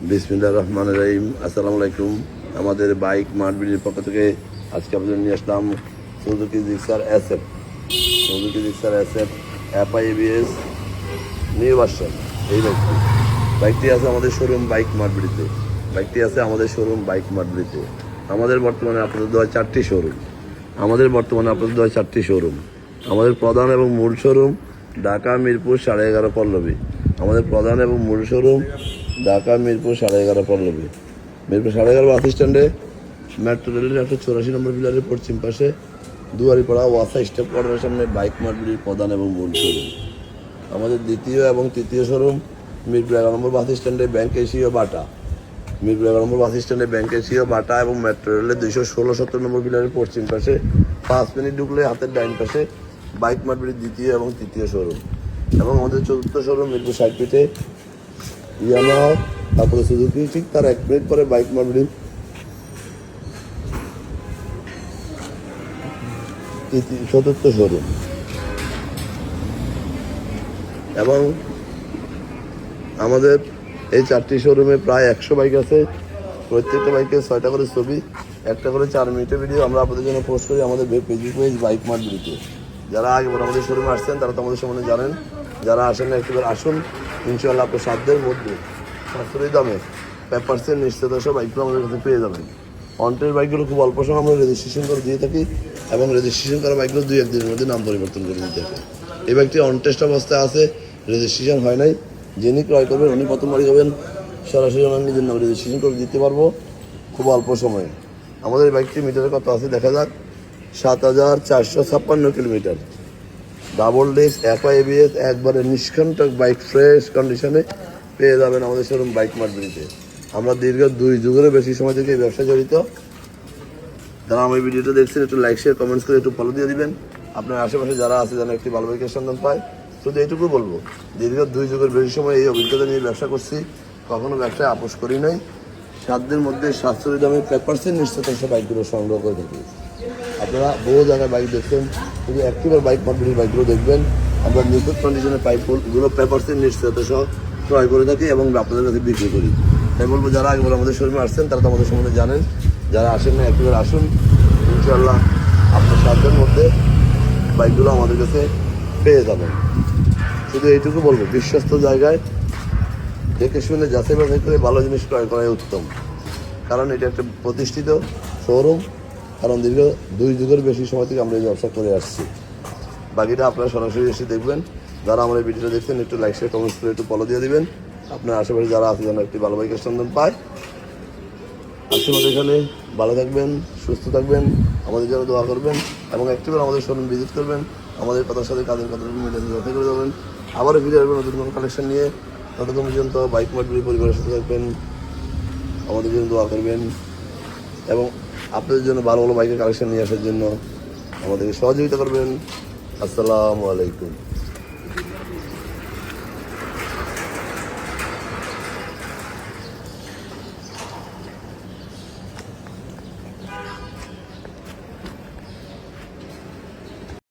বিসমিল্লাহির রহমানির রহিম। আসসালামু আলাইকুম। আমাদের বাইক মার্টবিলির পক্ষ থেকে আজকে আপনাদের নিয়ে আসলাম Suzuki Gixxer SF. Suzuki Gixxer SF FIBS new version. এই বাইকটি আছে আমাদের শোরুম বাইক মার্টবিলিতে। আমাদের বর্তমানে আপনাদের দেওয়া চারটি শোরুম। আমাদের প্রধান এবং মূল শোরুম ঢাকা মিরপুর 11.5 পল্লবী। মিরপুর 11.5 বাস স্ট্যান্ডে মেট্রো রেলের 184 নম্বর পিলারের পশ্চিম পাশে দুয়ারিপাড়া ওয়াসা স্টেপ কোয়ার্টারের সামনে বাইক মার্টবিলির প্রধান এবং মূল শোরুম। আমাদের দ্বিতীয় এবং তৃতীয় শোরুম মিরপুর 11 নম্বর বাস স্ট্যান্ডে ব্যাংক এশিয়া বাটা এবং মেট্রো রেলের 216-17 নম্বর পিলারের পশ্চিম পাশে 5 মিনিট ঢুকলে হাতের ডাইন পাশে বাইক মার্টবিলির দ্বিতীয় এবং তৃতীয় শোরুম। এবং আমাদের চতুর্থ শোরুম মিরপুর 60 ফিটে ইয়ামাহা, তারপরে সুজুকি, ঠিক তার 1 মিনিট পরে বাইক মার্টবিলির চতুর্থ শোরুম। এবং আমাদের এই 4টি শোরুমে প্রায় 100 বাইক আছে। প্রত্যেকটা বাইকে 6টা করে ছবি, একটা করে 4 মিনিটের ভিডিও আমরা আপনাদের জন্য পোস্ট করি আমাদের ফেসবুক পেজ বাইক মার্টবিলিতে। যারা আগেবার আমাদের শোরুমে আসছেন তারা তো আমাদের সম্বন্ধে জানেন, যারা আসেন না একবার আসুন। ইনশাআল্লাহ আপনার সাধ্যের মধ্যে সাশ্রয়ী দামে পেপারসের নিশ্চিত সব বাইকগুলো আমাদের কাছে পেয়ে যাবেন। অন্টের বাইকগুলো খুব অল্প সময় আমরা রেজিস্ট্রেশন করে দিয়ে থাকি এবং রেজিস্ট্রেশন করা বাইকগুলো 2-1 দিনের মধ্যে নাম পরিবর্তন করে দিতে থাকি। এই বাইকটি অনটেস্ট অবস্থায় আছে, রেজিস্ট্রেশন হয় নাই। যিনি ক্রয় করবেন উনি প্রথমবারই হবেন, সরাসরি ওনার নিজের নামে রেজিস্ট্রেশন করে দিতে পারবো খুব অল্প সময়ে। আমাদের এই বাইকটি মিটারে কত আছে দেখা যাক। 7,456 কিলোমিটার, ডাবল ডিস্ক এফআইবিএস, একবারে নিষ্কণ্টক বাইক, ফ্রেশ কন্ডিশনে পেয়ে যাবেন আমাদের শোরুম বাইক মার্টবিলিতে। আমরা দীর্ঘ 2 যুগেরও বেশি সময় থেকে এই ব্যবসায় জড়িত। যারা আমার ভিডিওটা দেখছেন একটু লাইক শেয়ার কমেন্টস করে একটু ফলো দিয়ে দিবেন। আপনার আশেপাশে যারা আছে যেন একটি ভালো বাইকের সন্ধান পায়। শুধু এইটুকু বলবো, দীর্ঘ 2 যুগের বেশি সময় এই অভিজ্ঞতা নিয়ে ব্যবসা করছি, কখনো ব্যবসায় আপোষ করি নাই। সাধ্যের মধ্যে সাশ্রয়ী দামে পেপারসের নিশ্চিত সব বাইকগুলো সংগ্রহ করে থাকি। আপনারা বহু জায়গায় বাইক দেখছেন, শুধু একটিবার বাইক মার্টবিলির বাইকগুলো দেখবেন। আমরা নিখুঁত কন্ডিশনের পাইপগুলো পেপারসের নিশ্চিত সহ ক্রয় করে থাকি এবং আপনাদের কাছে বিক্রি করি। তাই বলবো যারা একবার আমাদের শোরুমে আসছেন তারা তো আমাদের সম্বন্ধে জানেন, যারা আসেন না একবার আসুন। ইনশাআল্লাহ আপনার সাধ্যের মধ্যে বাইকগুলো আমাদের কাছে পেয়ে যাবেন। শুধু এইটুকু বলবো, বিশ্বস্ত জায়গায় দেখে শুনে যাচাই বাছাই করে ভালো জিনিস ক্রয় করাই উত্তম। কারণ এটা একটা প্রতিষ্ঠিত শোরুম, কারণ দীর্ঘ 2 যুগের বেশি সময় থেকে আমরা এই ব্যবসা করে আসছি। বাকিটা আপনারা সরাসরি এসে দেখবেন। যারা আমার এই ভিডিওটা দেখছেন একটু লাইক শেয়ার কমেন্টস করে একটু ফলো দিয়ে দিবেন। আপনার আশেপাশে যারা আছে যেন একটি ভালো বাইকের সন্ধান পায়। আসুন আমাদের এখানে, ভালো থাকবেন, সুস্থ থাকবেন, আমাদের জন্য দোয়া করবেন এবং একটিবার আমাদের শোরুম ভিজিট করবেন। আমাদের কথার সাথে কাজের কথাটুকু মিলে যাচাই করে যাবেন। আবারও ফিরে আসবেন নতুন কোনো কালেকশন নিয়ে। ততক্ষণ পর্যন্ত বাইক মার্টবিলি পরিবারের সাথে থাকবেন, আমাদের জন্য দোয়া করবেন এবং আপনাদের জন্য ভালো ভালো বাইকের কালেকশন নিয়ে আসার জন্য আমাদেরকে সহযোগিতা করবেন। আসসালামু আলাইকুম।